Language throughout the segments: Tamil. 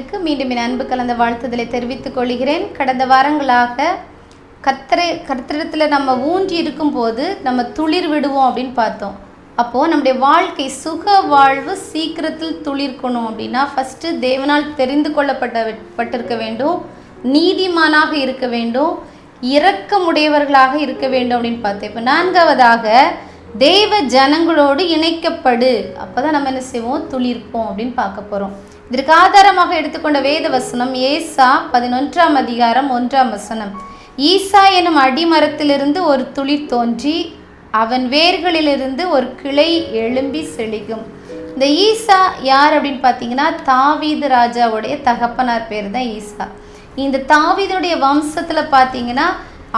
நேயர்களுக்கு மீண்டும் என் அன்பு கலந்த வாழ்த்துதலை தெரிவித்துக் கொள்கிறேன். கடந்த வாரங்களாக கர்த்தரிடத்தில் நம்ம ஊன்றி இருக்கும்போது நம்ம துளிர் விடுவோம் அப்படின்னு பார்த்தோம். அப்போது நம்முடைய வாழ்க்கை சுக வாழ்வு சீக்கிரத்தில் துளிர்க்கணும் அப்படின்னா ஃபஸ்ட்டு தேவனால் தெரிந்து கொள்ளப்பட்டிருக்க வேண்டும், நீதிமானாக இருக்க வேண்டும், இரக்கமுடையவர்களாக இருக்க வேண்டும் அப்படின்னு பார்த்தோம். இப்போ நான்காவதாக தேவ ஜனங்களோடு இணைக்கப்படு, அப்போ தான் நம்ம என்ன செய்வோம், துளிர்ப்போம் அப்படின்னு பார்க்க போகிறோம். இதற்கு ஆதாரமாக எடுத்துக்கொண்ட வேத வசனம் ஏசா 11ஆம் அதிகாரம் 1ஆம் வசனம். ஈசா எனும் அடிமரத்திலிருந்து ஒரு துளிர் தோன்றி அவன் வேர்களிலிருந்து ஒரு கிளை எழும்பி செழிக்கும். இந்த ஈசா யார் அப்படின்னு பார்த்தீங்கன்னா தாவீது ராஜாவுடைய தகப்பனார் பேர் தான் ஈசா. இந்த தாவீதுடைய வம்சத்தில் பார்த்தீங்கன்னா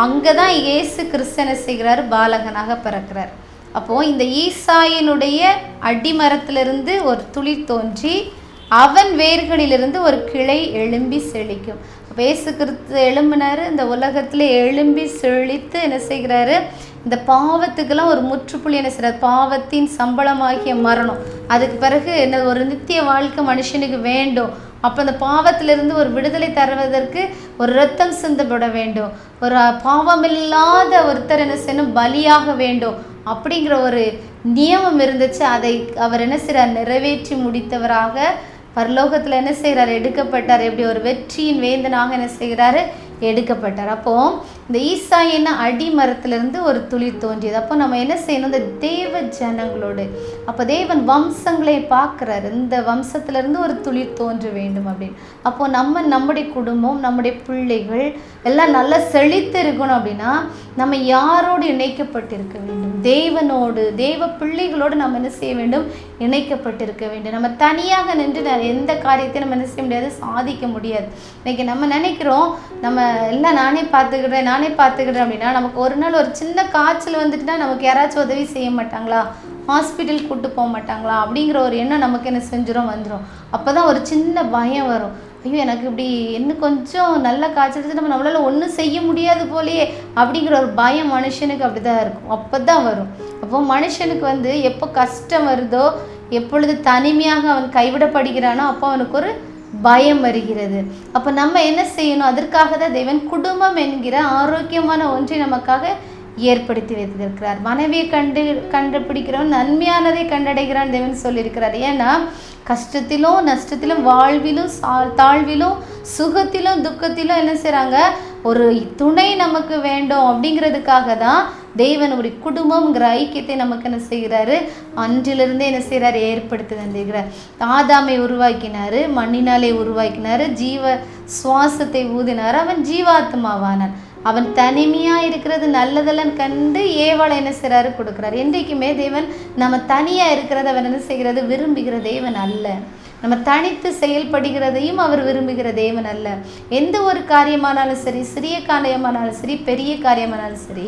அங்கே தான் இயேசு கிறிஸ்தனை செய்கிறார், பாலகனாக பிறக்கிறார். அப்போது இந்த ஈசாயினுடைய அடிமரத்திலிருந்து ஒரு துளிர் தோன்றி அவன் வேர்களிலிருந்து ஒரு கிளை எழும்பி செழிக்கும். அப்போ இயேசு கிறிஸ்து எழும்பினார், இந்த உலகத்தில் எழும்பி செழித்து என்ன செய்கிறாரு, இந்த பாவத்துக்கெல்லாம் ஒரு முற்றுப்புள்ளி என்ன செய்கிறார், பாவத்தின் சம்பளமாகிய மரணம், அதுக்கு பிறகு என்ன ஒரு நித்திய வாழ்க்கை மனுஷனுக்கு வேண்டும். அப்போ அந்த பாவத்திலிருந்து ஒரு விடுதலை தருவதற்கு ஒரு இரத்தம் சிந்தப்பட வேண்டும், ஒரு பாவமில்லாத ஒருத்தர் என்ன செய்யணும், பலியாக வேண்டும் அப்படிங்கிற ஒரு நியமம் இருந்துச்சு. அதை அவர் என்ன செய்கிறார், நிறைவேற்றி முடித்தவராக பரலோகத்தில் என்ன செய்கிறார், எடுக்கப்பட்டார். எப்படி ஒரு வெற்றியின் வேந்தனாக என்ன செய்கிறாரு, எடுக்கப்பட்டார். அப்போது இந்த ஈசா என்ன அடிமரத்திலிருந்து ஒரு துளிர் தோன்றியது. அப்போ நம்ம என்ன செய்யணும், இந்த தேவ ஜனங்களோடு, அப்போ தேவன் வம்சங்களை பார்க்குறாரு, இந்த வம்சத்திலிருந்து ஒரு துளிர் தோன்ற வேண்டும் அப்படின்னு. அப்போது நம்முடைய குடும்பம், நம்முடைய பிள்ளைகள் எல்லாம் நல்லா செழித்து இருக்கணும் அப்படின்னா நம்ம யாரோடு இணைக்கப்பட்டிருக்க வேண்டும், தேவனோடு, தேவ பிள்ளைகளோடு நம்ம என்ன செய்ய வேண்டும், இணைக்கப்பட்டிருக்க வேண்டும். நம்ம தனியாக நின்று எந்த காரியத்தையும் நம்ம என்ன செய்ய முடியாது, சாதிக்க முடியாது. இன்றைக்கி நம்ம நினைக்கிறோம் நம்ம எல்லாம் நானே பார்த்துக்கிட்டேன் அப்படின்னா நமக்கு ஒரு நாள் ஒரு சின்ன காய்ச்சல் வந்துட்டுனா நமக்கு யாராச்சும் உதவி செய்ய மாட்டாங்களா, ஹாஸ்பிட்டல் கூப்பிட்டு போக மாட்டாங்களா அப்படிங்கிற ஒரு எண்ணம் நமக்கு என்ன செஞ்சிடும், வந்துடும். அப்போ தான் ஒரு சின்ன பயம் வரும், ஐயோ எனக்கு இப்படி இன்னும் கொஞ்சம் நல்ல காய்ச்சல் நம்மளால் ஒன்றும் செய்ய முடியாது போலையே அப்படிங்கிற ஒரு பயம் மனுஷனுக்கு அப்படி தான் இருக்கும், அப்போ தான் வரும். அப்போது மனுஷனுக்கு எப்போ கஷ்டம் வருதோ, எப்பொழுது தனிமையாக அவன் கைவிடப்படுகிறானோ அப்போ அவனுக்கு ஒரு பயம் வருகிறது. அப்போ நம்ம என்ன செய்யணும், அதற்காக தான் தேவன் குடும்பம் என்கிற ஆரோக்கியமான ஒன்றை நமக்காக ஏற்படுத்தி வைத்திருக்கிறார். மனைவியை கண்டுபிடிக்கிறவன் நன்மையானதை கண்டடைகிறான் தேவன் சொல்லியிருக்கிறார். ஏன்னா கஷ்டத்திலும் நஷ்டத்திலும் வாழ்விலும் தாழ்விலும் சுகத்திலும் துக்கத்திலும் என்ன செய்கிறாங்க, ஒரு துணை நமக்கு வேண்டும் அப்படிங்கிறதுக்காக தான் தேவன் ஒரு குடும்பம்ங்கிற ஐக்கியத்தை நமக்கு என்ன செய்கிறாரு, அன்றிலிருந்தே என்ன செய்கிறார், ஏற்படுத்தி தந்துகிறார். ஆதாமை உருவாக்கினார், மண்ணினாலே உருவாக்கினார், ஜீவ சுவாசத்தை ஊதினார், அவன் ஜீவாத்மாவானான். அவன் தனிமையாக இருக்கிறது நல்லதெல்லாம் கண்டு ஏவாளை என்ன செய்கிறாரு, கொடுக்குறாரு. என்றைக்குமே தேவன் நம்ம தனியாக இருக்கிறத அவர் என்ன செய்கிறது, விரும்புகிற தேவன் அல்ல. நம்ம தனித்து செயல்படுகிறதையும் அவர் விரும்புகிற தேவன் அல்ல. எந்த ஒரு காரியமானாலும் சரி, சிறிய காரியமானாலும் சரி, பெரிய காரியமானாலும் சரி,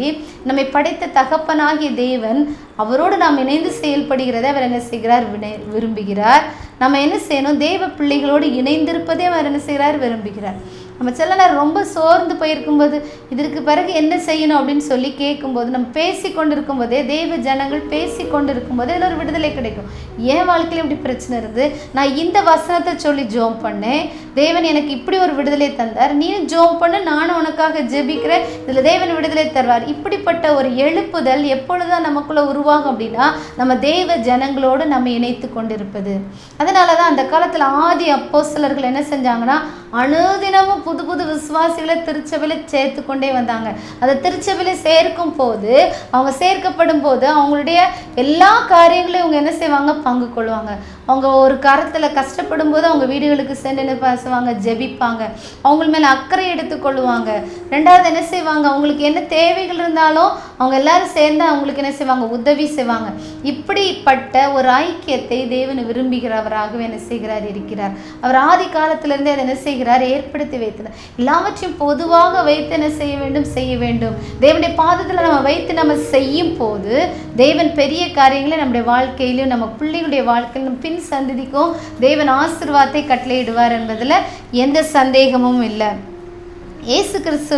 நம்மை படைத்த தகப்பனாகிய தேவன் அவரோடு நாம் இணைந்து செயல்படுகிறதை அவர் என்ன செய்கிறார், விரும்புகிறார். நம்ம என்ன செய்யணும், தேவ பிள்ளைகளோடு இணைந்திருப்பதே அவர் என்ன செய்கிறார், விரும்புகிறார். நம்ம சில நேரம் ரொம்ப சோர்ந்து போயிருக்கும்போது இதற்கு பிறகு என்ன செய்யணும் அப்படின்னு சொல்லி கேட்கும்போது, நம்ம பேசி கொண்டு இருக்கும்போதே, தேவ ஜனங்கள் பேசி கொண்டு இருக்கும்போதே இதில் ஒரு விடுதலை கிடைக்கும். என் வாழ்க்கையில் இப்படி பிரச்சனை இருந்து நான் இந்த வசனத்தை சொல்லி ஜோம் பண்ணேன், தேவன் எனக்கு இப்படி ஒரு விடுதலை தந்தார், நீயும் ஜோம் பண்ண, நானும் உனக்காக ஜெபிக்கிறேன், இதில் தேவன் விடுதலை தருவார். இப்படிப்பட்ட ஒரு எழுப்புதல் எப்பொழுதுதான் நமக்குள்ள உருவாகும் அப்படின்னா நம்ம தேவ ஜனங்களோடு நம்ம இணைத்து கொண்டிருப்பது. அதனால தான் அந்த காலத்தில் ஆதி அப்போஸ்தலர்கள் என்ன செஞ்சாங்கன்னா, அனுதினமும் புது புது விசுவாசிகளை திருச்சபையில சேர்த்து கொண்டே வந்தாங்க. அதை திருச்சபையில சேர்க்கும் போது, அவங்க சேர்க்கப்படும் போது அவங்களுடைய எல்லா காரியங்களையும் அவங்க என்ன செய்வாங்க, பங்கு கொள்வாங்க. அவங்க ஒரு காலத்தில் கஷ்டப்படும் போது அவங்க வீடுகளுக்கு சென்று என்ன பேசுவாங்க, ஜெபிப்பாங்க, அவங்க மேலே அக்கறை எடுத்துக்கொள்ளுவாங்க. ரெண்டாவது என்ன செய்வாங்க, அவங்களுக்கு என்ன தேவைகள் இருந்தாலும் அவங்க எல்லாரும் சேர்ந்து அவங்களுக்கு என்ன செய்வாங்க, உதவி செய்வாங்க. இப்படிப்பட்ட ஒரு ஐக்கியத்தை தேவன் விரும்புகிறவராகவே என்ன செய்கிறார், இருக்கிறார். அவர் ஆதி காலத்திலிருந்தே அதை என்ன செய்கிறார், ஏற்படுத்தி வைத்தார். எல்லாவற்றையும் பொதுவாக வைத்து என்ன செய்ய வேண்டும், தேவனுடைய பாதத்தில் நம்ம வைத்து நம்ம செய்யும் போது தேவன் பெரிய காரியங்களை நம்முடைய வாழ்க்கையிலும் நம்ம பிள்ளைகளுடைய வாழ்க்கையிலும் பின் சந்ததிக்கும் தேவன் ஆசீர்வாதத்தை கட்டளையிடுவார் என்பதில் எந்த சந்தேகமும் இல்லை. இயேசு கிறிஸ்து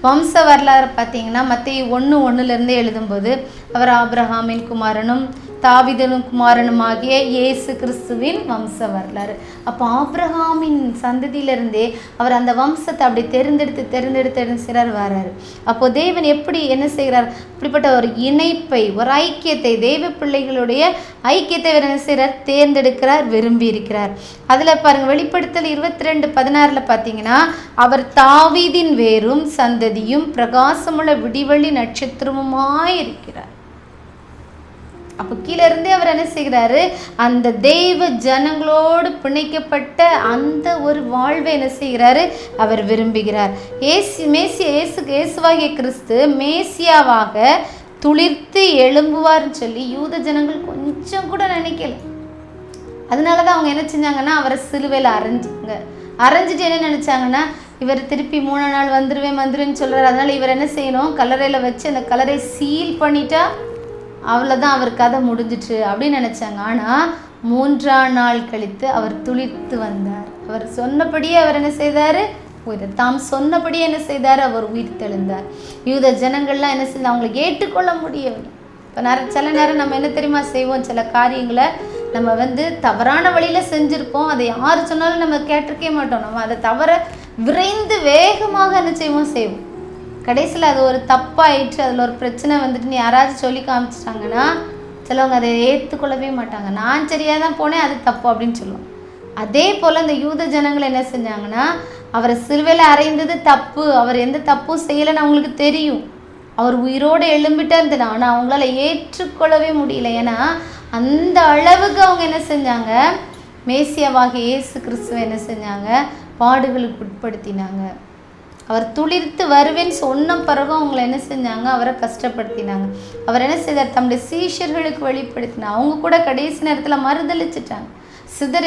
வம்ச வரலாறு பார்த்தீங்கன்னா மத்தேயு 1:1 எழுதும்போது அவர் ஆபிரகாமின் குமாரனும் தாவீதின் குமாரனுமாகிய இயேசு கிறிஸ்துவின் வம்ச வரலாறு. அப்போ ஆபிரகாமின் சந்ததியிலிருந்தே அவர் அந்த வம்சத்தை அப்படி தேர்ந்தெடுத்து சிலர் வர்றாரு. அப்போ தேவன் எப்படி என்ன செய்கிறார்? இப்படிப்பட்ட ஒரு இணைப்பை, ஒரு ஐக்கியத்தை, தெய்வ பிள்ளைகளுடைய ஐக்கியத்தை அவர் என்ன செய்கிறார்? தேர்ந்தெடுக்கிறார், விரும்பி இருக்கிறார். அதில் பாருங்கள், வெளிப்படுத்தல் 22:16 பார்த்தீங்கன்னா, அவர் தாவீதின் வேரும் சந்ததியும் பிரகாசமுள்ள விடிவெள்ளி நட்சத்திரமுமாய் இருக்கிறார். அப்போ கீழே இருந்தே அவர் என்ன செய்கிறாரு? அந்த தெய்வ ஜனங்களோடு பிணைக்கப்பட்ட அந்த ஒரு வாழ்வை என்ன செய்கிறாரு? அவர் விரும்புகிறார். இயேசுவாகிய கிறிஸ்து மேசியாவாக துளிர்த்து எழும்புவார்னு சொல்லி யூத ஜனங்கள் கொஞ்சம் கூட நினைக்கல. அதனால தான் அவங்க என்ன செஞ்சாங்கன்னா, அவரை சிலுவையில் அரைஞ்சிட்டு என்ன நினச்சாங்கன்னா, இவர் திருப்பி 3 நாள் வந்துருவேன்னு சொல்கிறார். அதனால் இவர் என்ன செய்யணும்? கல்லறையில் வச்சு அந்த கல்லறை சீல் பண்ணிட்டா அவ்வளோதான், அவர் கதை முடிஞ்சிட்டு அப்படின்னு நினச்சாங்க. ஆனால் 3ஆம் நாள் கழித்து அவர் துளிர்த்து வந்தார். அவர் சொன்னபடியே அவர் என்ன செய்தார்? தாம் சொன்னபடியே என்ன செய்தார்? அவர் உயிர் தெழுந்தார். யூத ஜனங்கள்லாம் என்ன செய்தார்? அவங்களுக்கு ஏற்றுக்கொள்ள முடியவில்லை. இப்போ சில நேரம் நம்ம என்ன தெரியுமா செய்வோம்? சில காரியங்களை நம்ம தவறான வழியில் செஞ்சுருப்போம். அதை யார் சொன்னாலும் நம்ம கேட்டிருக்கே மாட்டோம். நம்ம அதை தவற விரைந்து வேகமாக என்ன செய்வோம். கடைசியில் அது ஒரு தப்பாயிடுச்சு, அதில் ஒரு பிரச்சனை நீ யாராச்சும் சொல்லி காமிச்சிட்டாங்கன்னா சிலவங்க அதை ஏற்றுக்கொள்ளவே மாட்டாங்க. நான் சரியாக தான் போனேன், அது தப்பு அப்படின்னு சொல்லுவோம். அதே போல் இந்த யூத ஜனங்கள் என்ன செஞ்சாங்கன்னா, அவரை சிலுவையில் அறைந்தது தப்பு, அவர் எந்த தப்பும் செய்யலைன்னு அவங்களுக்கு தெரியும். அவர் உயிரோடு எழும்பிட்டா இருந்தது. ஆனால் அவங்களால ஏற்றுக்கொள்ளவே முடியல. ஏன்னா அந்த அளவுக்கு அவங்க என்ன செஞ்சாங்க? மேசியாவாகிய இயேசு கிறிஸ்துவை என்ன செஞ்சாங்க? பாடுகளுக்கு உட்படுத்தினாங்க. அவர் துளிர்த்து வருவேன்னு சொன்ன பிறகு அவங்கள என்ன செஞ்சாங்க? அவரை கஷ்டப்படுத்தினாங்க. அவர் என்ன செய்தார்? தம்முடைய சீஷர்களுக்கு வெளிப்படுத்தினார். அவங்க கூட கடைசி நேரத்தில் மறுதளிச்சிட்டாங்க.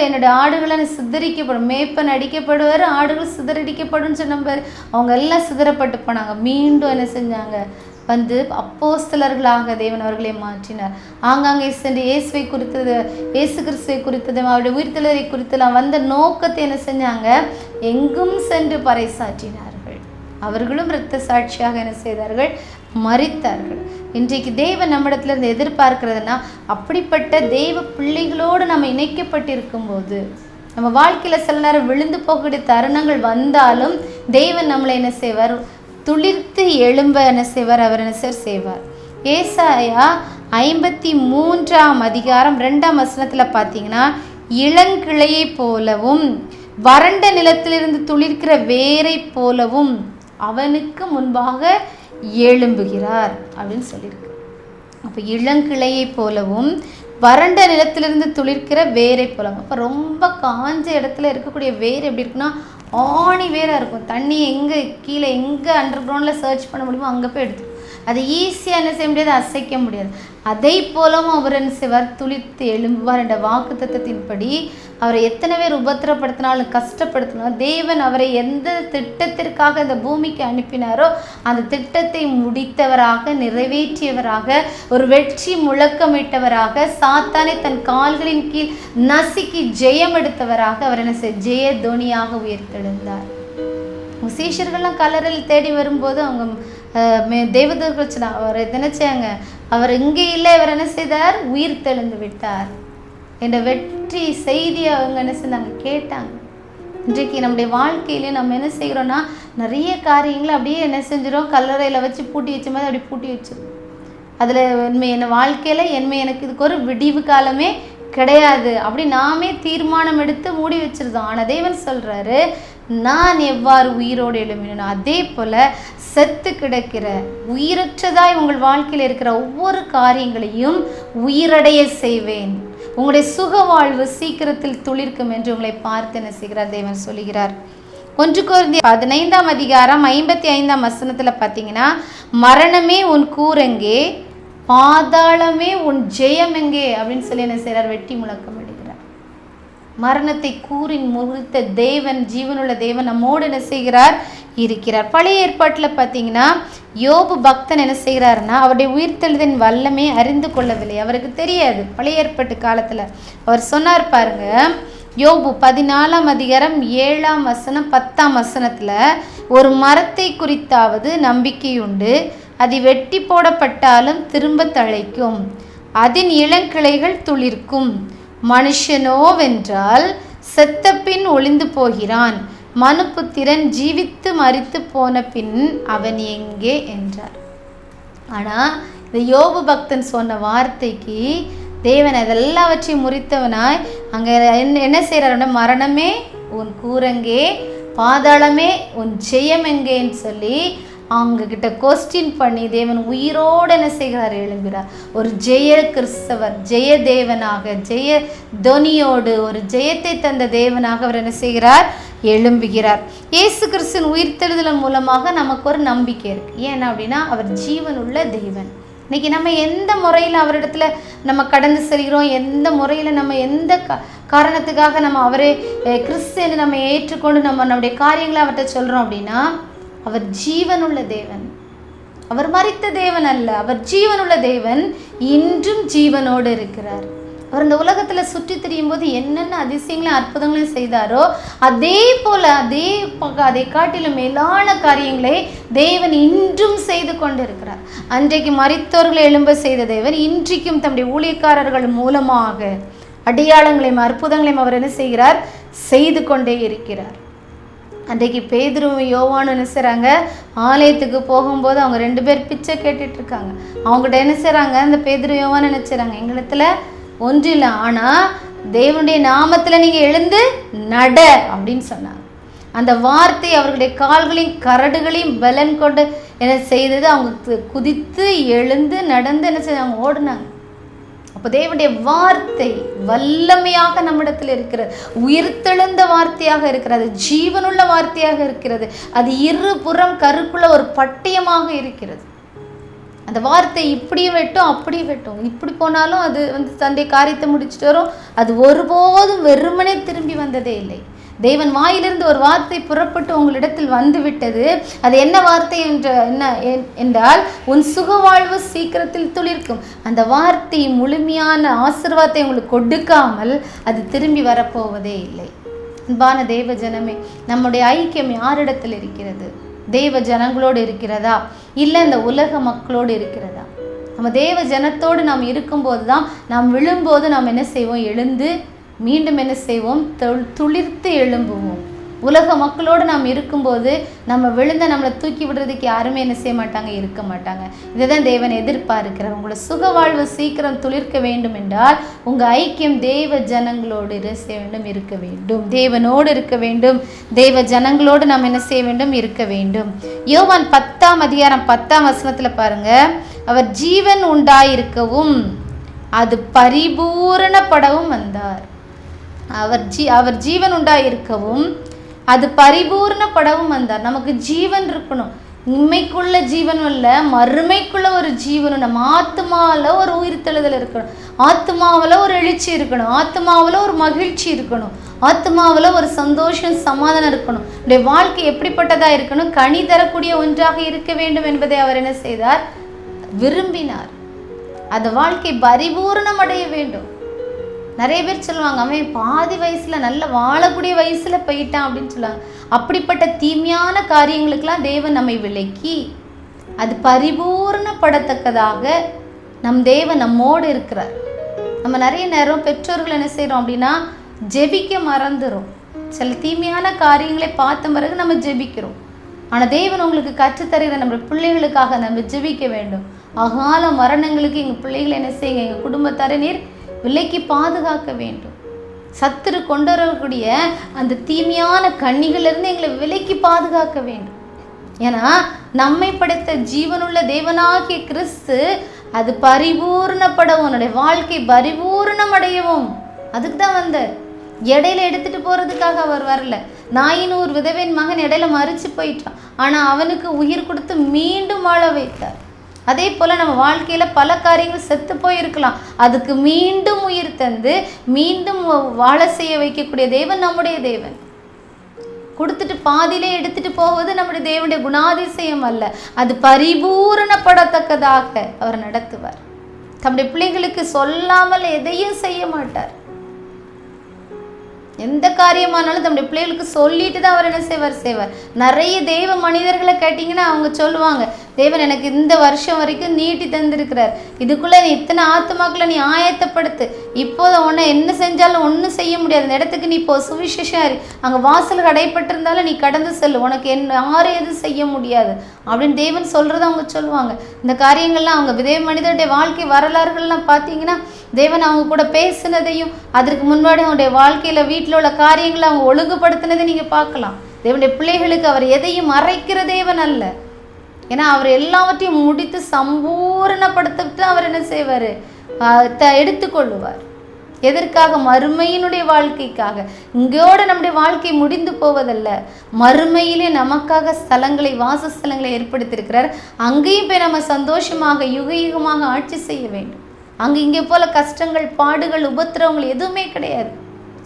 என்னுடைய ஆடுகளை சிதறிக்கப்படும், மேய்ப்பன் அடிக்கப்படுவார், ஆடுகள் சிதறடிக்கப்படும் சொன்னவர். அவங்க எல்லாம் சிதறப்பட்டு போனாங்க. மீண்டும் என்ன செஞ்சாங்க? அப்போஸ்தலர்களாக தேவன் அவர்களை மாற்றினார். ஆங்காங்கே சென்று இயேசுவை குறித்தது, இயேசு கிறிஸ்துவை குறித்தது, அவருடைய உயிர்த்தெழுதலை குறித்தெல்லாம் வந்த நோக்கத்தை என்ன செஞ்சாங்க? எங்கும் சென்று பறைசாற்றினார்கள். அவர்களும் இரத்த சாட்சியாக என்ன செய்தார்கள்? மரித்தார்கள். இன்றைக்கு தேவன் நம்மிடத்திலிருந்து எதிர்பார்க்கிறதுனா, அப்படிப்பட்ட தெய்வ பிள்ளைகளோடு நம்ம இணைக்கப்பட்டிருக்கும் போது நம்ம வாழ்க்கையில் சில நேரம் விழுந்து போகக்கூடிய தருணங்கள் வந்தாலும் தேவன் நம்மளை என்ன செய்வார்? துளிர்த்து எழும்ப என்ன செய்வார்? அவர் என்ன செய்வார்? ஏசாயா 53ஆம் அதிகாரம் 2ஆம் வசனத்தில் பார்த்தீங்கன்னா, இளங்கிளையை போலவும் வறண்ட நிலத்திலிருந்து துளிர்க்கிற வேரை போலவும் அவனுக்கு முன்பாக எழும்புகிறார் அப்படின்னு சொல்லியிருக்கு. அப்போ இளங்கிளையை போலவும் வறண்ட நிலத்திலிருந்து துளிர்க்கிற வேரை போலவும். அப்போ ரொம்ப காஞ்ச இடத்துல இருக்கக்கூடிய வேர் எப்படி இருக்குன்னா, ஆணி வேராக இருக்கும். தண்ணி எங்கே அண்டர் கிரவுண்டில் சர்ச் பண்ண முடியுமோ அங்கே போய் எடுத்து அதை ஈஸியாக என்ன செய்ய முடியாது? அசைக்க முடியாது. அதை போலவும் அவர் என்ன செய்வார்? துளிர்த்து எழும்புவார் என்ற வாக்கு தத்தத்தின்படி அவரை எத்தனை பேர் உபத்திரப்படுத்தினாலும் கஷ்டப்படுத்தினாலும் தேவன் அவரை எந்த திட்டத்திற்காக இந்த பூமிக்கு அனுப்பினாரோ அந்த திட்டத்தை முடித்தவராக, நிறைவேற்றியவராக, ஒரு வெற்றி முழக்கமிட்டவராக, சாத்தானை தன் கால்களின் கீழ் நசுக்கி ஜெயம் எடுத்தவராக அவர் என்ன செய்ய ஜெய தோனியாக உயர்த்தெழுந்தார். சீஷர்கள்லாம் கல்லறையில் தேடி வரும்போது அவங்க தேவதூதர்கள் சொன்னாங்க, அவர் நினைச்சாங்க அவர் இங்கே இல்லை, இவர் என்ன செய்தார்? உயிர் தெழுந்து விட்டார் என்ற வெற்றி செய்தியை அவங்க என்ன செஞ்சாங்க? கேட்டாங்க. இன்றைக்கு நம்முடைய வாழ்க்கையிலே நம்ம என்ன செய்கிறோன்னா, நிறைய காரியங்களை அப்படியே என்ன செஞ்சிடும்? கல்லறையில் வச்சு பூட்டி வச்ச மாதிரி அப்படி பூட்டி வச்சிடும். அதில் என்ன வாழ்க்கையில் எனக்கு இதுக்கு ஒரு விடிவு காலமே கிடையாது அப்படி நாமே தீர்மானம் எடுத்து மூடி வச்சிருந்தோம். ஆனால் தேவன் சொல்கிறாரு, நான் எவ்வாறு உயிரோடு எழும்பினோ அதே போல் செத்து கிடக்கிற உயிரற்றதாய் உங்கள் வாழ்க்கையில் இருக்கிற ஒவ்வொரு காரியங்களையும் உயிரடைய செய்வேன். உங்களுடைய சுக வாழ்வு சீக்கிரத்தில் துளிர்க்கும் என்று உங்களை பார்த்து என்ன செய்கிறார்? தேவன் சொல்லுகிறார். 1 கொரிந்தியர் 15ஆம் அதிகாரம் 55ஆம் வசனத்தில் பார்த்தீங்கன்னா, மரணமே உன் கூரெங்கே, பாதாளமே உன் ஜெயம் எங்கே அப்படின்னு சொல்லி என்ன செய்கிறார்? வெட்டி முழக்கம் எடுக்கிறார். மரணத்தை கூறின் முறித்த தேவன், ஜீவனுள்ள தேவன் நம்மோடு என்ன செய்கிறார்? இருக்கிறார். பழைய ஏற்பாட்டில் பார்த்தீங்கன்னா, யோபு பக்தன் என்ன செய்கிறாருன்னா, அவருடைய உயிர்த்தெழுதலின் வல்லமே அறிந்து கொள்ளவில்லை, அவருக்கு தெரியாது. பழைய ஏற்பாட்டு காலத்தில் அவர் சொன்னார் பாருங்க, யோபு 14ஆம் அதிகாரம் 7ஆம் வசனம் 10ஆம் வசனத்தில், ஒரு மரத்தை குறித்தாவது நம்பிக்கையுண்டு, அது வெட்டி போடப்பட்டாலும் திரும்ப தழைக்கும், அதன் இளங்கிளைகள் துளிர்க்கும். மனுஷனோவென்றால் செத்த பின் ஒளிந்து போகிறான், மனுபுத்திரன் ஜீவித்து மரித்து போன பின் அவன் எங்கே என்றார். ஆனால் இந்த யோபு பக்தன் சொன்ன வார்த்தைக்கு தேவன் அதெல்லாவற்றையும் முறித்தவனாய் அங்கே என்ன செய்கிறார்? மரணமே உன் கூரங்கே, பாதாளமே உன் ஜெயம் எங்கேன்னு சொல்லி அவங்க கிட்ட கொஸ்டின் பண்ணி தேவன் உயிரோடு என்ன செய்கிறார்? எழும்புகிறார். ஒரு ஜெய கிறிஸ்தவர், ஜெய தேவனாக, ஜெய தொனியோடு ஒரு ஜெயத்தை தந்த தேவனாக அவர் என்ன செய்கிறார்? எழும்புகிறார். இயேசு கிறிஸ்துவின் உயிர்த்தெழுதல் மூலமாக நமக்கு ஒரு நம்பிக்கை இருக்குது. ஏன்னா அப்படின்னா அவர் ஜீவனுள்ள தேவன். இன்றைக்கி நம்ம எந்த முறையில் அவரிடத்துல நம்ம கடந்து செல்கிறோம், எந்த முறையில் நம்ம எந்த காரணத்துக்காக நம்ம அவரே கிறிஸ்துன்னு நம்ம ஏற்றுக்கொண்டு நம்முடைய காரியங்களை அவர்கிட்ட சொல்கிறோம் அப்படின்னா, அவர் ஜீவனுள்ள தேவன். அவர் மரித்த தேவன் அல்ல, அவர் ஜீவனுள்ள தேவன். இன்றும் ஜீவனோடு இருக்கிறார். அவர் இந்த உலகத்தில் சுற்றி திரியும் போது என்னென்ன அதிசயங்களையும் அற்புதங்களையும் செய்தாரோ அதே போல் அதை காட்டிலும் மேலான காரியங்களை தேவன் இன்றும் செய்து கொண்டு இருக்கிறார். அன்றைக்கு மரித்தோர்களை எழும்ப செய்த தேவன் இன்றைக்கும் தம்முடைய ஊழியக்காரர்கள் மூலமாக அடையாளங்களையும் அற்புதங்களையும் அவர் என்ன செய்கிறார்? செய்து கொண்டே இருக்கிறார். அன்றைக்கு பேதுருவும் யோவானும் என்ன செய்கிறாங்க? ஆலயத்துக்கு போகும்போது அவங்க 2 பேர் பிச்சை கேட்டுட்டு இருக்காங்க. அவங்ககிட்ட என்ன செய்கிறாங்க? அந்த பேதுரு யோவான் என்ன செய்கிறாங்க? எங்களிடத்துல ஒன்று இல்லை, ஆனால் தேவனுடைய நாமத்தில் நீங்கள் எழுந்து நட அப்படின்னு சொன்னாங்க. அந்த வார்த்தை அவர்களுடைய கால்களையும் கரடுகளையும் பலன் கொண்டு என்ன செய்தது? அவங்க குதித்து எழுந்து நடந்து என்ன செய்தாங்க? ஓடினாங்க. அப்போ தேவனுடைய வார்த்தை வல்லமையாக நம்மிடத்தில் இருக்கிறது, உயிர்த்தெழுந்த வார்த்தையாக இருக்கிறது, ஜீவனுள்ள வார்த்தையாக இருக்கிறது. அது இருபுறம் கருக்குள்ள ஒரு பட்டயமாக இருக்கிறது. அந்த வார்த்தை இப்படியும் வெட்டும் அப்படியும் வெட்டும். இப்படி போனாலும் அது தன்னுடைய காரியத்தை முடிச்சுட்டு வரும். அது ஒருபோதும் வெறுமனே திரும்பி வந்ததே இல்லை. தேவன் வாயிலிருந்து ஒரு வார்த்தை புறப்பட்டு உங்களிடத்தில் வந்து விட்டது. அது என்ன வார்த்தை என்றால் உன் சுகவாழ்வு சீக்கிரத்தில் துளிர்க்கும். அந்த வார்த்தை முழுமையான ஆசீர்வாதத்தை உங்களுக்கு கொடுக்காமல் அது திரும்பி வரப்போவதே இல்லை. அன்பான தேவ ஜனமே, நம்முடைய ஐக்கியம் யாரிடத்தில் இருக்கிறது? தேவ ஜனங்களோடு இருக்கிறதா, இல்லை இந்த உலக மக்களோடு இருக்கிறதா? நம்ம தேவ ஜனத்தோடு நாம் இருக்கும்போது தான், நாம் விழும்போது நாம் என்ன செய்வோம்? எழுந்து மீண்டும் என்ன செய்வோம்? துளிர்த்து எழும்புவோம். உலக மக்களோடு நாம் இருக்கும்போது நம்ம விழுந்த நம்மளை தூக்கி விடுறதுக்கு யாருமே என்ன செய்ய மாட்டாங்க? இருக்க மாட்டாங்க. இதை தான் தேவன் எதிர்பார்க்கிறார். உங்களோட சுக வாழ்வு சீக்கிரம் துளிர்க்க வேண்டும் என்றால் உங்கள் ஐக்கியம் தேவ ஜனங்களோடு செய்ய வேண்டும், இருக்க வேண்டும். தேவனோடு இருக்க வேண்டும், தேவ ஜனங்களோடு நாம் என்ன செய்ய வேண்டும்? இருக்க வேண்டும். யோவான் 10ஆம் அதிகாரம் 10ஆம் வசனத்தில் பாருங்க, அவர் ஜீவன் உண்டாயிருக்கவும் அது பரிபூரணப்படவும் வந்தார். அவர் ஜீவன் உண்டாயிருக்கவும் அது பரிபூர்ணப்படவும் வந்தார். நமக்கு ஜீவன் இருக்கணும். இம்மைக்குள்ள ஜீவன் இல்லை, மறுமைக்குள்ள ஒரு ஜீவனும். நம்ம ஆத்மாவில் ஒரு உயிர்த்தெழுதல் இருக்கணும், ஆத்மாவில் ஒரு எழுச்சி இருக்கணும், ஆத்மாவில் ஒரு மகிழ்ச்சி இருக்கணும், ஆத்மாவில் ஒரு சந்தோஷம் சமாதானம் இருக்கணும். நம்முடைய வாழ்க்கை எப்படிப்பட்டதாக இருக்கணும்? கனி தரக்கூடிய ஒன்றாக இருக்க வேண்டும் என்பதை அவர் என்ன செய்தார்? விரும்பினார். அந்த வாழ்க்கை பரிபூர்ணம் அடைய வேண்டும். நிறைய பேர் சொல்லுவாங்க, அவன் பாதி வயசில் நல்ல வாழக்கூடிய வயசில் போயிட்டான் அப்படின்னு சொல்லுவாங்க. அப்படிப்பட்ட தீமையான காரியங்களுக்கெல்லாம் தேவன் நம்மை விலக்கி அது பரிபூர்ணப்படத்தக்கதாக நம் தேவன் நம்மோடு இருக்கிறார். நம்ம நிறைய நேரம் பெற்றோர்கள் என்ன செய்கிறோம் அப்படின்னா ஜெபிக்க மறந்துடும். சில தீமையான காரியங்களை பார்த்த பிறகு நம்ம ஜெபிக்கிறோம். ஆனால் தேவன் உங்களுக்கு கற்றுத்தருகிற நம்ம பிள்ளைகளுக்காக நம்ம ஜெபிக்க வேண்டும். அகால மரணங்களுக்கு எங்கள் பிள்ளைகளை என்ன செய்யுங்க, எங்கள் குடும்பத்தாரை நீர் விலைக்கு பாதுகாக்க வேண்டும். சத்துரு கொண்டு வரக்கூடிய அந்த தீமையான கண்ணிகளிலிருந்து எங்களை விலைக்கு பாதுகாக்க வேண்டும். ஏன்னா நம்மை படைத்த ஜீவனுள்ள தேவனாகிய கிறிஸ்து அது பரிபூர்ணப்படவும், உன்னுடைய வாழ்க்கை பரிபூர்ணம் அடையவும் அதுக்கு தான் வந்தார். இடையில எடுத்துட்டு போறதுக்காக அவர் வரல. நாயினூர் விதவையின் மகன் இடையில மறிச்சு போயிட்டான், ஆனா அவனுக்கு உயிர் கொடுத்து மீண்டும் வாழ வைத்தார். அதே போல நம்ம வாழ்க்கையில பல காரியங்கள் செத்து போயிருக்கலாம், அதுக்கு மீண்டும் உயிர் தந்து மீண்டும் வாழ செய்ய வைக்கக்கூடிய தேவன் நம்முடைய தேவன். கொடுத்துட்டு பாதியிலே எடுத்துட்டு போவது நம்முடைய தேவனுடைய குணாதிசயம் அல்ல, அது பரிபூரணப்படத்தக்கதாக அவர் நடத்துவார். தம்முடைய பிள்ளைகளுக்கு சொல்லாமல் எதையும் செய்ய மாட்டார். எந்த காரியமானாலும் தம்முடைய பிள்ளைகளுக்கு சொல்லிட்டு தான் அவர் என்ன செய்வார். நிறைய தெய்வ மனிதர்களை கேட்டிங்கன்னா அவங்க சொல்லுவாங்க, தேவன் எனக்கு இந்த வருஷம் வரைக்கும் நீட்டி தந்திருக்கிறார், இதுக்குள்ளே நீ இத்தனை ஆத்துமாக்களை நீ ஆயத்தப்படுத்து, இப்போது உன்னை என்ன செஞ்சாலும் ஒன்றும் செய்ய முடியாது, இந்த இடத்துக்கு நீ இப்போ சுவிசேஷம் அங்கே வாசல் அடைப்பட்டிருந்தாலும் நீ கடந்து செல்லு, உனக்கு யாரும் எதுவும் செய்ய முடியாது அப்படின்னு தேவன் சொல்கிறத அவங்க சொல்லுவாங்க. இந்த காரியங்கள்லாம் அவங்க தேவ மனிதருடைய வாழ்க்கை வரலாறுகள்லாம் பார்த்தீங்கன்னா தேவன் அவங்க கூட பேசினதையும் அதற்கு முன்னாடி அவங்களுடைய வாழ்க்கையில் வீட்டில் உள்ள காரியங்களை அவங்க ஒழுங்குபடுத்தினதை நீங்கள் பார்க்கலாம். தேவனுடைய பிள்ளைகளுக்கு அவர் எதையும் மறைக்கிற தேவன் அல்ல. ஏன்னா அவர் எல்லாவற்றையும் முடித்து சம்பூரணப்படுத்திட்டு அவர் என்ன செய்வார், எடுத்துக்கொள்ளுவார். எதற்காக? மறுமையினுடைய வாழ்க்கைக்காக. இங்கோட நம்முடைய வாழ்க்கை முடிந்து போவதல்ல, மறுமையிலே நமக்காக ஸ்தலங்களை, வாசஸ்தலங்களை ஏற்படுத்தியிருக்கிறார். அங்கேயும் போய் நம்ம சந்தோஷமாக யுக யுகமாக ஆட்சி செய்ய வேண்டும். அங்கே இங்கே போல கஷ்டங்கள், பாடுகள், உபத்திரவங்கள் எதுவுமே கிடையாது.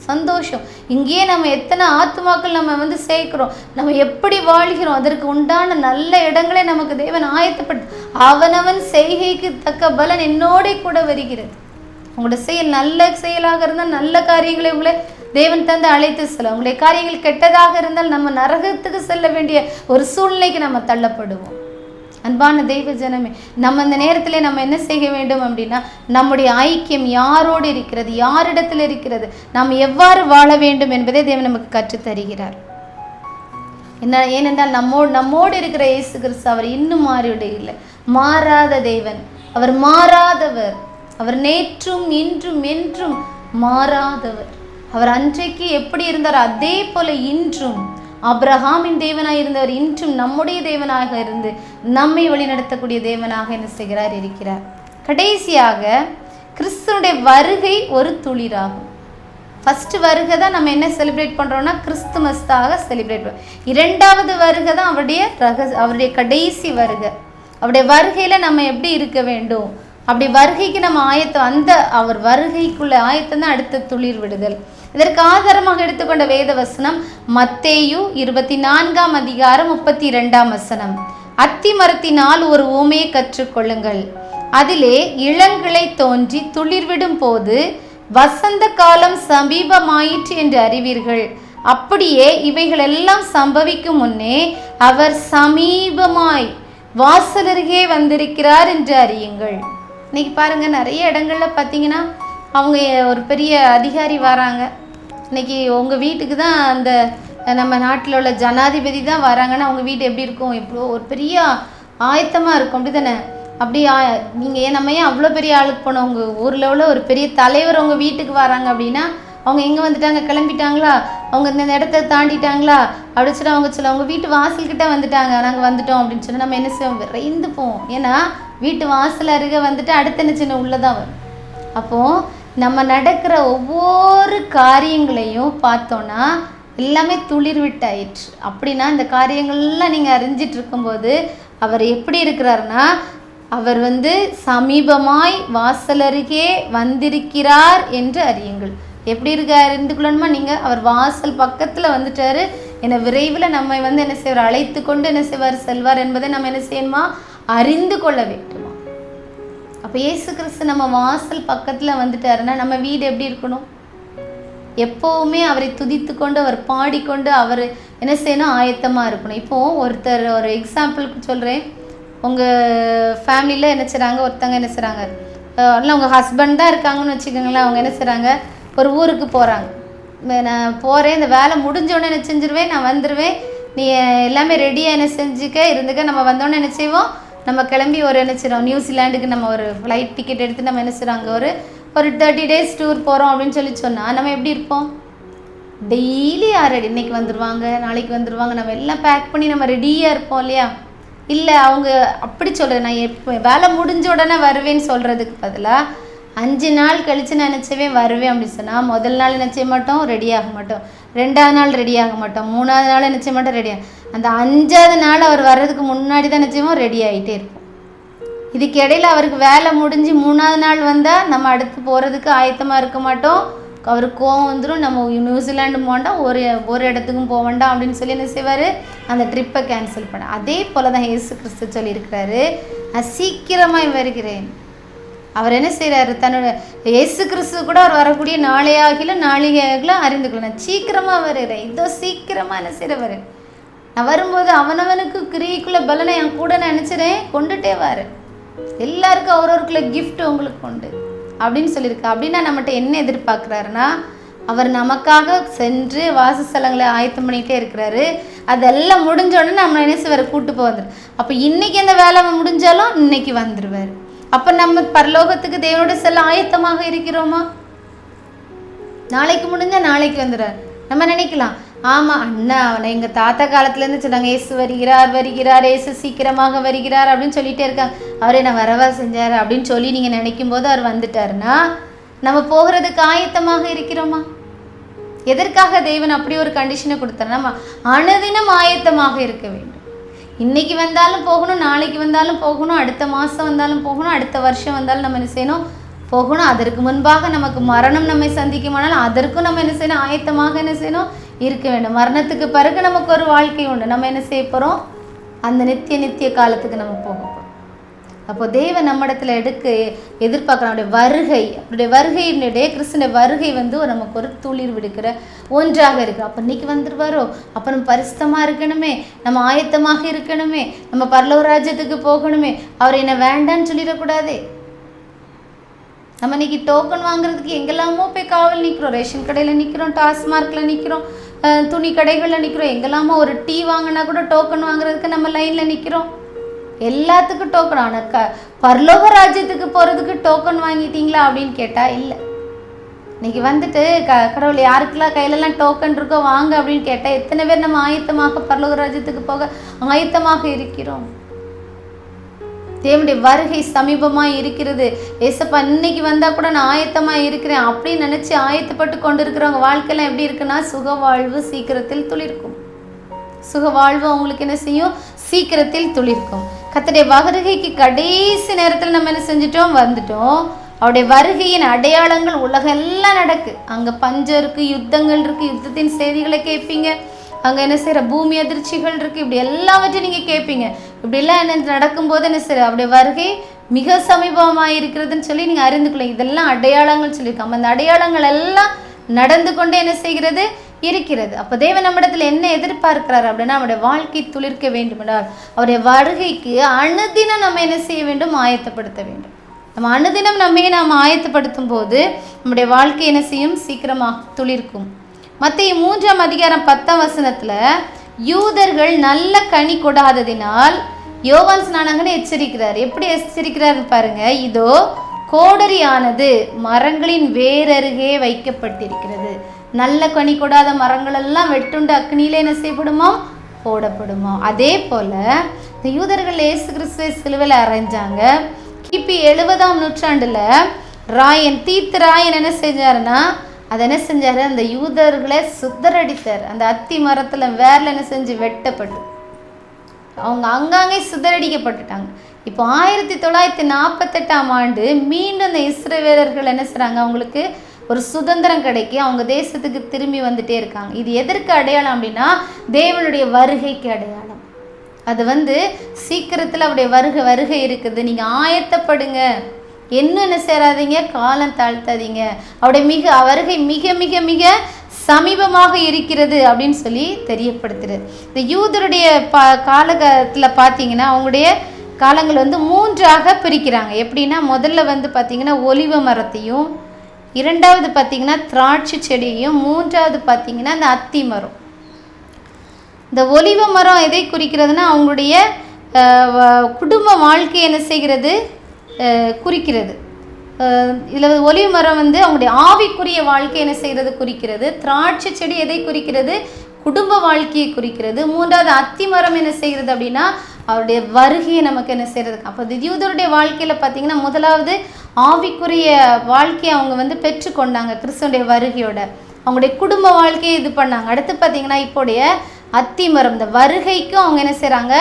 சந்தோஷம். இங்கேயே நம்ம எத்தனை ஆத்துமாக்கள் நம்ம சேர்க்கிறோம், நம்ம எப்படி வாழ்கிறோம், அதற்கு உண்டான நல்ல இடங்களை நமக்கு தேவன் ஆயத்தப்பட்டு அவனவன் செய்கைக்கு தக்க பலன் என்னோட கூட வருகிறது. உங்களோட செயல் நல்ல செயலாக இருந்தால் நல்ல காரியங்களை உங்களை தேவன் தந்து அழைத்து செல்ல, உங்களுடைய காரியங்கள் கெட்டதாக இருந்தால் நம்ம நரகத்துக்கு செல்ல வேண்டிய ஒரு சூழ்நிலைக்கு நம்ம தள்ளப்படுவோம். அன்பான தெய்வ ஜனமே, நம்ம இந்த நேரத்தில் நம்ம என்ன செய்ய வேண்டும் அப்படின்னா, நம்முடைய ஐக்கியம் யாரோடு இருக்கிறது, யாரிடத்தில் இருக்கிறது, நாம் எவ்வாறு வாழ வேண்டும் என்பதை தேவன் நமக்கு கற்றுத்தருகிறார். ஏனென்றால் நம்மோடு இருக்கிற இயேசு கிறிஸ்து அவர் இன்னும் மாறிவிட இல்லை. மாறாத தேவன், அவர் மாறாதவர், அவர் நேற்றும் இன்றும் என்றும் மாறாதவர். அவர் அன்றைக்கு எப்படி இருந்தார் அதே போல இன்றும் ஆபிரகாமின் தேவனாக இருந்தவர் இன்றும் நம்முடைய தேவனாக இருந்து நம்மை வழிநடத்தக்கூடிய தேவனாக என்ன செய்கிறார், இருக்கிறார். கடைசியாக கிறிஸ்துவனுடைய வருகை ஒரு துளிராகும். ஃபர்ஸ்ட் வருகை தான் நம்ம என்ன செலிப்ரேட் பண்ணுறோம்னா கிறிஸ்துமஸ்தாக செலிப்ரேட் பண்ணுறோம். இரண்டாவது வருகை தான் அவருடைய கடைசி வருகை. அவருடைய வருகையில் நம்ம எப்படி இருக்க வேண்டும், அப்படி வருகைக்கு நம்ம ஆயத்தம், அந்த அவர் வருகைக்குள்ள ஆயத்தம் தான் அடுத்த துளிர் விடுதல். இதற்கு ஆதாரமாக எடுத்துக்கொண்ட வேத வசனம் மத்தேயு 24 அதிகாரம் 32 வசனம். அத்தி மரத்தினால் ஒரு ஊமையை கற்றுக்கொள்ளுங்கள், அதிலே இளங்கிளை தோன்றி துளிர்விடும் போது வசந்த காலம் சமீபமாயிற்று என்று அறிவீர்கள். அப்படியே இவைகள் எல்லாம் சம்பவிக்கும் முன்னே அவர் சமீபமாய் வாசலருகே வந்திருக்கிறார் என்று அறியுங்கள். இன்னைக்கு பாருங்க, நிறைய இடங்கள்ல பார்த்தீங்கன்னா அவங்க ஒரு பெரிய அதிகாரி வராங்க. இன்னைக்கு உங்கள் வீட்டுக்கு தான் அந்த நம்ம நாட்டில் உள்ள ஜனாதிபதி தான் வராங்கன்னா அவங்க வீடு எப்படி இருக்கும், எப்போ ஒரு பெரிய ஆயத்தமாக இருக்கும், அப்படி தானே? அப்படி நீங்கள் நம்ம ஏன் அவ்வளோ பெரிய ஆளுக்கு போனோம், உங்கள் ஊரில் உள்ள ஒரு பெரிய தலைவர் உங்கள் வீட்டுக்கு வராங்க அப்படின்னா அவங்க எங்கே வந்துட்டாங்க, கிளம்பிட்டாங்களா, அவங்க இந்த இடத்த தாண்டிட்டாங்களா அப்படின்னு சொல்லி அவங்க சொல்ல அவங்க வீட்டு வாசல்கிட்ட வந்துட்டாங்க, நாங்கள் வந்துட்டோம் அப்படின்னு சொல்லி நம்ம என்ன செய்வோம், விரைந்து போவோம். ஏன்னா வீட்டு வாசல் அருகே வந்துட்டு அடுத்த என்ன சின்ன உள்ளதான் வரும். அப்போது நம்ம நடக்கிற ஒவ்வொரு காரியங்களையும் பார்த்தோன்னா எல்லாமே துளிர் விட்டாயிற்று. அப்படின்னா இந்த காரியங்கள்லாம் நீங்கள் அறிஞ்சிட்டு இருக்கும்போது அவர் எப்படி இருக்கிறாருன்னா, அவர் சமீபமாய் வாசலருகே வந்திருக்கிறார் என்று அறியுங்கள். எப்படி இருக்கார் இருந்துக்கொள்ளணுமா நீங்கள், அவர் வாசல் பக்கத்தில் வந்துட்டாரு, என்னை விரைவில் நம்ம என்ன செய்வார், அழைத்து கொண்டு என்ன செய்வார், செல்வார் என்பதை நம்ம என்ன செய்யணுமா, அறிந்து கொள்ள வேண்டுமா. அப்போ இயேசு கிறிஸ்து நம்ம வாசல் பக்கத்தில் வந்துட்டாருன்னா நம்ம வீடு எப்படி இருக்கணும், எப்போவுமே அவரை துதித்து கொண்டு அவர் பாடிக்கொண்டு அவர் என்ன செய்யணும், ஆயத்தமாக இருக்கணும். இப்போது ஒருத்தர், ஒரு எக்ஸாம்பிளுக்கு சொல்கிறேன், உங்கள் ஃபேமிலியில் என்ன செய்கிறாங்க, ஒருத்தங்க என்ன செய்கிறாங்க, இல்லை உங்கள் ஹஸ்பண்ட் தான் இருக்காங்கன்னு வச்சுக்கோங்களேன், அவங்க என்ன செய்கிறாங்க, ஒரு ஊருக்கு போகிறாங்க. நான் போகிறேன், இந்த வேலை முடிஞ்சோடனே என்ன செஞ்சிருவேன், நான் வந்துடுவேன், நீ எல்லாமே ரெடியாக என்ன செஞ்சுக்க இருந்துக்க, நம்ம வந்தோடனே என்ன செய்வோம், நம்ம கிளம்பி ஒரு என்ன செய்கிறோம், நியூசிலாண்டுக்கு நம்ம ஒரு ஃப்ளைட் டிக்கெட் எடுத்து நம்ம என்ன செய்கிறோம், அங்கே ஒரு 30 days டூர் போகிறோம் அப்படின்னு சொல்லி சொன்னால் நம்ம எப்படி இருப்போம், டெய்லி ரெடி, இன்றைக்கி வந்துடுவாங்க, நாளைக்கு வந்துடுவாங்க, நம்ம எல்லாம் பேக் பண்ணி நம்ம ரெடியாக இருப்போம் இல்லையா. இல்லை அவங்க அப்படி சொல்கிறேன், நான் எப்போ வேலை முடிஞ்ச உடனே வருவேன்னு சொல்கிறதுக்கு பதிலாக 5 நாள் கழித்து நான் நினச்சவே வருவேன் அப்படின்னு சொன்னால், முதல் நாள் நினச்ச மாட்டோம், ரெடி ஆக மாட்டோம், 2வது நாள் ரெடி ஆக மாட்டோம், 3வது நாள் நினச்ச மாட்டோம், ரெடியாக, அந்த 5வது நாள் அவர் வர்றதுக்கு முன்னாடி தான் நினச்சோம் ரெடி ஆகிட்டே இருப்போம். இதுக்கு இடையில் அவருக்கு வேலை முடிஞ்சு 3வது நாள் வந்தால் நம்ம அடுத்து போகிறதுக்கு ஆயத்தமாக இருக்க மாட்டோம், அவருக்கு கோவம் வந்துடும், நம்ம நியூசிலாண்டு போகண்டாம், ஒரு இடத்துக்கும் போக வேண்டாம் அப்படின்னு சொல்லி என்ன செய்வார், அந்த ட்ரிப்பை கேன்சல் பண்ண. அதே போல் தான் இயேசு கிறிஸ்து சொல்லியிருக்கிறாரு, நான் சீக்கிரமாக வருகிறேன், அவர் என்ன செய்கிறாரு, தன்னோட இயேசு கிறிஸ்து கூட அவர் வரக்கூடிய நாளிகையாகிலும் அறிந்து கொள்ள, நான் சீக்கிரமாக வருகிறேன், இதோ சீக்கிரமாக என்ன செய்கிறவர், நான் வரும்போது அவனவனுக்கு கிரியைக்குள்ள பலனை என் கூட நான் நினச்சிறேன் கொண்டுட்டே வாரு, எல்லாருக்கும் அவரவருக்குள்ள கிஃப்ட் உங்களுக்கு கொண்டு அப்படின்னு சொல்லியிருக்கு. அப்படின்னா நம்மகிட்ட என்ன எதிர்பார்க்குறாருன்னா, அவர் நமக்காக சென்று வாசஸ்தலங்களை ஆயத்தம் பண்ணிகிட்டே இருக்கிறாரு. அதெல்லாம் முடிஞ்சோடனே நம்ம என்ன செய்வார், கூட்டு போய் வந்துடும். அப்போ இன்னைக்கு எந்த வேலை முடிஞ்சாலும் இன்னைக்கு வந்துடுவார். அப்போ நம்ம பரலோகத்துக்கு தேவனோட செல்ல ஆயத்தமாக இருக்கிறோமா? நாளைக்கு முடிஞ்சால் நாளைக்கு வந்துடுறார். நம்ம நினைக்கலாம், ஆமாம் அண்ணா அவனை எங்கள் தாத்தா காலத்துலேருந்து சொன்னாங்க, ஏசு வருகிறார், ஏசு சீக்கிரமாக வருகிறார் அப்படின்னு சொல்லிகிட்டே இருக்காங்க, அவரே நான் வரவா செஞ்சார் அப்படின்னு சொல்லி நீங்கள் நினைக்கும் போது அவர் வந்துட்டாருன்னா நம்ம போகிறதுக்கு ஆயத்தமாக இருக்கிறோமா? எதற்காக தேவன் அப்படி ஒரு கண்டிஷனை கொடுத்தார்? நம்ம அனுதினம் ஆயத்தமாக இருக்க வேண்டும். இன்னைக்கு வந்தாலும் போகணும், நாளைக்கு வந்தாலும் போகணும், அடுத்த மாதம் வந்தாலும் போகணும், அடுத்த வருஷம் வந்தாலும் நம்ம என்ன செய்யணும், போகணும். அதற்கு முன்பாக நமக்கு மரணம் நம்மை சந்திக்குமானாலும் அதற்கும் நம்ம என்ன செய்யணும், ஆயத்தமாக என்ன செய்யணும், இருக்க வேண்டும். மரணத்துக்கு பிறகு நமக்கு ஒரு வாழ்க்கை உண்டு. நம்ம என்ன செய்ய போகிறோம், அந்த நித்திய காலத்துக்கு நம்ம போக போகிறோம். அப்போ தேவன் நம்மிடத்துல எதிர்பார்க்குற அவருடைய வருகையினுடைய கிறிஸ்துடைய வருகை நமக்கு ஒரு துளிர் விடுக்கிற ஒன்றாக இருக்குது. அப்போ இன்னைக்கு வந்துடுவாரோ, அப்போ நம்ம பரிசுத்தமாக இருக்கணுமே, நம்ம ஆயத்தமாக இருக்கணுமே, நம்ம பரலோக ராஜ்யத்துக்கு போகணுமே, அவர் என்ன வேண்டான்னு சொல்லிடக்கூடாதே. நம்ம இன்னைக்கு டோக்கன் வாங்குறதுக்கு எங்கெல்லாமோ போய் காவல் நிற்கிறோம், ரேஷன் கடையில் நிற்கிறோம், டாஸ்மார்க்கில் நிற்கிறோம், துணி கடைகளில் நிற்கிறோம், எங்கெல்லாமோ ஒரு டீ வாங்கினா கூட டோக்கன் வாங்குறதுக்கு நம்ம லைனில் நிற்கிறோம். எல்லாத்துக்கும் டோக்கன். ஆனால் பரலோக ராஜ்யத்துக்கு போகிறதுக்கு டோக்கன் வாங்கிட்டீங்களா அப்படின்னு கேட்டால் இல்லை. இன்னைக்கு வந்துட்டு கடவுள் யாருக்கெல்லாம் கையிலலாம் டோக்கன் இருக்கோ வாங்க அப்படின்னு கேட்டால் எத்தனை பேர் நம்ம ஆயத்தமாக பரலோக ராஜ்யத்துக்கு போக ஆயத்தமாக இருக்கிறோம்? தேவனுடைய வருகை சமீபமாக இருக்கிறது. ஏசப்பா இன்னைக்கு வந்தால் கூட நான் ஆயத்தமாக இருக்கிறேன் அப்படின்னு நினச்சி ஆயத்தப்பட்டு கொண்டு இருக்கிறவங்க வாழ்க்கையெல்லாம் எப்படி இருக்குன்னா, சுகவாழ்வு சீக்கிரத்தில் துளிர்க்கும். சுகவாழ்வு அவங்களுக்கு என்ன செய்யும், சீக்கிரத்தில் துளிர்க்கும். கர்த்தருடைய வருகைக்கு கடைசி நேரத்தில் நம்ம என்ன செஞ்சிட்டோம், வந்துட்டோம். அவருடைய வருகையின் அடையாளங்கள் உலகம் எல்லாம் நடக்கு. அங்கே பஞ்சம் இருக்குது, யுத்தங்கள் இருக்குது, யுத்தத்தின் செய்திகளை கேட்பீங்க. அங்கே என்ன செய்கிற பூமி அதிர்ச்சிகள் இருக்குது, இப்படி எல்லாவற்றையும் நீங்கள் கேட்பீங்க. இப்படிலாம் என்ன நடக்கும்போது என்ன செய்கிற அவருடைய வருகை மிக சமீபமாக இருக்கிறதுன்னு சொல்லி நீங்கள் அறிந்து கொள்ளுங்க. இதெல்லாம் அடையாளங்கள் சொல்லியிருக்காங்க. அந்த அடையாளங்கள் எல்லாம் நடந்து கொண்டே என்ன செய்கிறது, இருக்கிறது. அப்போ தேவன் நம்மிடத்தில் என்ன எதிர்பார்க்கிறார் அப்படின்னா, நம்முடைய வாழ்க்கை துளிர்க்க வேண்டும் என்றால் அவருடைய வருகைக்கு அனுதினம் நம்ம என்ன செய்ய வேண்டும், ஆயத்தப்படுத்த வேண்டும். நம்ம அனுதினம் நாம் ஆயத்தப்படுத்தும் போது நம்முடைய வாழ்க்கை என்ன செய்யும், சீக்கிரமாக துளிர்க்கும். மத்தேயு 3:10 யூதர்கள் நல்ல கனி கொடாததினால் யோவான் ஸ்நானகன் எச்சரிக்கிறார். எப்படி எச்சரிக்கிறார்னு பாருங்க. இதோ கோடரியானது மரங்களின் வேரருகே வைக்கப்பட்டிருக்கிறது. நல்ல கனி கொடாத மரங்கள் எல்லாம் வெட்டுண்டு அக்னியிலே என்ன செய்யப்படுமா, போடப்படுமா. அதே போல இந்த யூதர்கள் இயேசு கிறிஸ்துவை சிலுவையில் அறைஞ்சாங்க. கிபி 70ஆம் நூற்றாண்டுல தீத்து ராயன் என்ன செஞ்சாருன்னா, அதை என்ன செஞ்சாரு, அந்த யூதர்களை சுத்தரடித்தார். அந்த அத்தி மரத்துல வேர்ல என்ன செஞ்சு வெட்டப்பட்டு அவங்க அங்காங்கே சுத்தரடிக்கப்பட்டுட்டாங்க. இப்போ 1948ஆம் ஆண்டு மீண்டும் இந்த இஸ்ரவேலர்கள் என்ன செய்றாங்க, அவங்களுக்கு ஒரு சுதந்திரம் கிடைக்கி அவங்க தேசத்துக்கு திரும்பி வந்துட்டே இருக்காங்க. இது எதற்கு அடையாளம் அப்படின்னா, தேவனுடைய வருகைக்கு அடையாளம். அது சீக்கிரத்தில் அவருடைய வருகை இருக்குது. நீங்கள் ஆயத்தப்படுங்க, என்ன சேராதீங்க, காலம் தாழ்த்தாதீங்க. அவருடைய வருகை மிக மிக மிக சமீபமாக இருக்கிறது அப்படின்னு சொல்லி தெரியப்படுத்துறது. இந்த யூதருடைய காலகட்டத்தில் பார்த்தீங்கன்னா அவங்களுடைய காலங்கள் 3ஆக பிரிக்கிறாங்க. எப்படின்னா, முதல்ல பார்த்தீங்கன்னா ஒலிவ மரத்தையும், இரண்டாவது பார்த்தீங்கன்னா திராட்சை செடியையும், மூன்றாவது பார்த்தீங்கன்னா இந்த அத்தி மரம். இந்த ஒலிவ மரம் எதை குறிக்கிறதுனா, அவங்களுடைய குடும்ப வாழ்க்கை என்ன செய்கிறது, குறிக்கிறது. இதில் ஒலிவ மரம் அவங்களுடைய ஆவிக்குரிய வாழ்க்கை என்ன செய்கிறது, குறிக்கிறது. திராட்சை செடி எதை குறிக்கிறது, குடும்ப வாழ்க்கையை குறிக்கிறது. மூன்றாவது அத்தி மரம் என்ன செய்கிறது அப்படின்னா, அவருடைய வருகையை நமக்கு என்ன செய்கிறது. அப்போ யூதருடைய வாழ்க்கையில் பார்த்தீங்கன்னா முதலாவது ஆவிக்குரிய வாழ்க்கையை அவங்க பெற்றுக்கொண்டாங்க கிறிஸ்துடைய வருகையோட. அவங்களுடைய குடும்ப வாழ்க்கையை இது பண்ணாங்க. அடுத்து பார்த்தீங்கன்னா இப்போடைய அத்தி மரம், இந்த வருகைக்கும் அவங்க என்ன செய்கிறாங்க,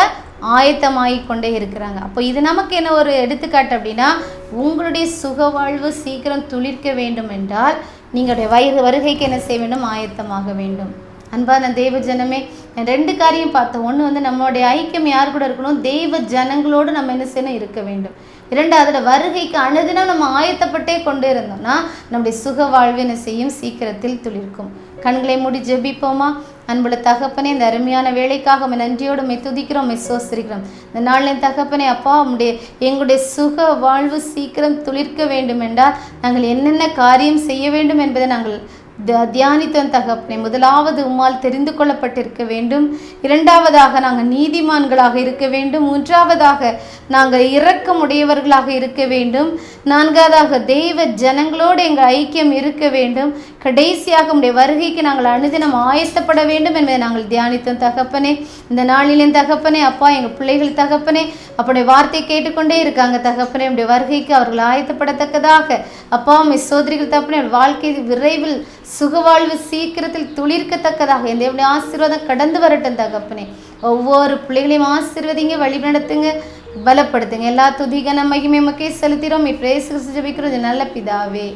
ஆயத்தமாகி கொண்டே இருக்கிறாங்க. அப்போ இது நமக்கு என்ன ஒரு எடுத்துக்காட்டு அப்படின்னா, உங்களுடைய சுகவாழ்வு சீக்கிரம் துளிர்க்க வேண்டும் என்றால் நீங்களுடைய வருகைக்கு என்ன செய்ய வேண்டும், ஆயத்தமாக வேண்டும். அன்பான தேவ ஜனமே, 2 காரியம் பார்த்தோம். ஒன்று வந்து நம்மளுடைய ஐக்கியம் யார் கூட இருக்கணும்? தெய்வ ஜனங்களோடு நம்ம என்ன செய்யணும்? இருக்க வேண்டும். 2வது வருகைக்கு அனுதினம் நம்ம ஆயத்தப்பட்டே கொண்டு இருந்தோம்னா நம்முடைய சுக வாழ்வினை செய்யும் சீக்கிரத்தில் துளிர்க்கும். கண்களை மூடி ஜெபிப்போமா? அன்புள்ள தகப்பனே, இந்த அருமையான வேலைக்காக நன்றியோடு துதிக்கிறோம், சோஸ்திரிக்கிறோம். இந்த நாளின் தகப்பனே அப்பா, எங்களுடைய சுக வாழ்வு சீக்கிரம் துளிர்க்க வேண்டும் என்றால் நாங்கள் என்னென்ன காரியம் செய்ய வேண்டும் என்பதை நாங்கள் தியானித்தோம் தகப்பனே. முதலாவது உம்மால் தெரிந்து கொள்ளப்பட்டிருக்க வேண்டும். 2வதாக நாங்கள் நீதிமான்களாக இருக்க வேண்டும். 3வதாக நாங்கள் இரக்கமுடையவர்களாக இருக்க வேண்டும். 4வதாக தெய்வ ஜனங்களோடு எங்கள் ஐக்கியம் இருக்க வேண்டும். கடைசியாக உடைய வருகைக்கு நாங்கள் அனுதினம் ஆயத்தப்பட வேண்டும் என்பதை நாங்கள் தியானித்தோம் தகப்பனே. இந்த நாளிலும் தகப்பனே அப்பா, எங்கள் பிள்ளைகள் தகப்பனே அப்படியே வார்த்தையை கேட்டுக்கொண்டே இருக்காங்க தகப்பனே. உடைய வருகைக்கு அவர்கள் ஆயத்தப்படத்தக்கதாக அப்பா சோதரிகள் தகப்பனே வாழ்க்கை விரைவில் சுகவாழ்வு சீக்கிரத்தில் துளிர்க்கத்தக்கதாக இந்த ஆசீர்வாதம் கடந்து வரட்டும் தகப்பனே. ஒவ்வொரு பிள்ளைகளையும் ஆசீர்வதிங்க, வழி நடத்துங்க, பலப்படுத்துங்க. எல்லா துதிகன மகிமை மக்கே செலுத்திறோம். இப்ப இயேசு கிறிஸ்து ஜெபிக்கிறோம் நல்ல பிதாவே.